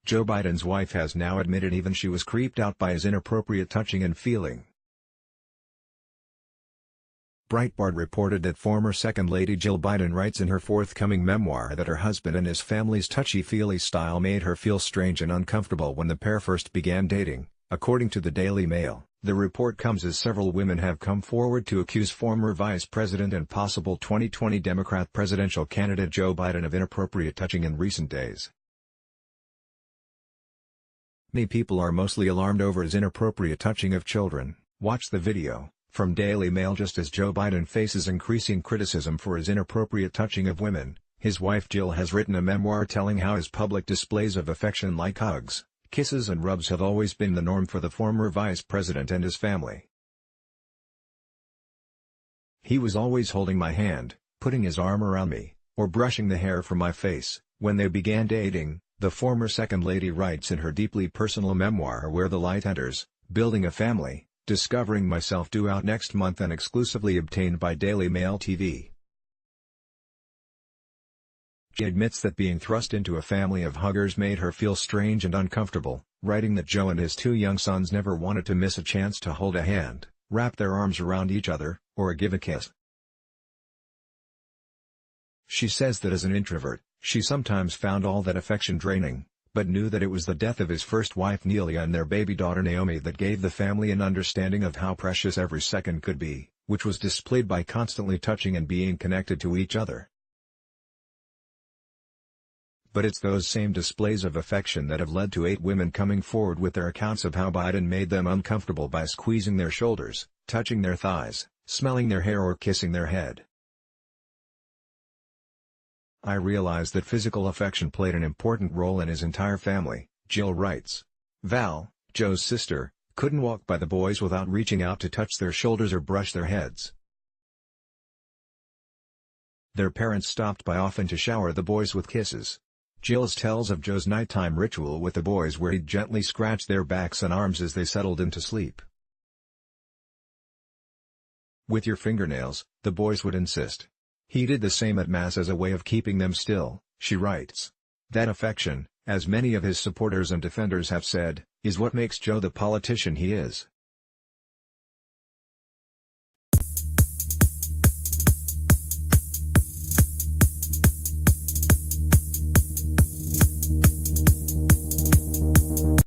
Joe Biden's wife has now admitted even she was creeped out by his inappropriate touching and feeling. Breitbart reported that former Second Lady Jill Biden writes in her forthcoming memoir that her husband and his family's touchy-feely style made her feel strange and uncomfortable when the pair first began dating, according to the Daily Mail. The report comes as several women have come forward to accuse former Vice President and possible 2020 Democrat presidential candidate Joe Biden of inappropriate touching in recent days. Many people are mostly alarmed over his inappropriate touching of children. Watch the video. From Daily Mail. Just as Joe Biden faces increasing criticism for his inappropriate touching of women, his wife Jill has written a memoir telling how his public displays of affection like hugs, kisses and rubs have always been the norm for the former vice president and his family. "He was always holding my hand, putting his arm around me, or brushing the hair from my face." When they began dating, the former Second Lady writes in her deeply personal memoir Where the Light Enters, "Building a Family, Discovering Myself" due out next month and exclusively obtained by Daily Mail TV. She admits that being thrust into a family of huggers made her feel strange and uncomfortable, writing that Joe and his two young sons never wanted to miss a chance to hold a hand, wrap their arms around each other, or give a kiss. She says that as an introvert, she sometimes found all that affection draining, but knew that it was the death of his first wife Nelia and their baby daughter Naomi that gave the family an understanding of how precious every second could be, which was displayed by constantly touching and being connected to each other. But it's those same displays of affection that have led to 8 women coming forward with their accounts of how Biden made them uncomfortable by squeezing their shoulders, touching their thighs, smelling their hair or kissing their head. "I realized that physical affection played an important role in his entire family," Jill writes. Val, Joe's sister, couldn't walk by the boys without reaching out to touch their shoulders or brush their heads. Their parents stopped by often to shower the boys with kisses. Jill tells of Joe's nighttime ritual with the boys where he'd gently scratch their backs and arms as they settled into sleep. "With your fingernails," the boys would insist. He did the same at Mass as a way of keeping them still, she writes. That affection, as many of his supporters and defenders have said, is what makes Joe the politician he is.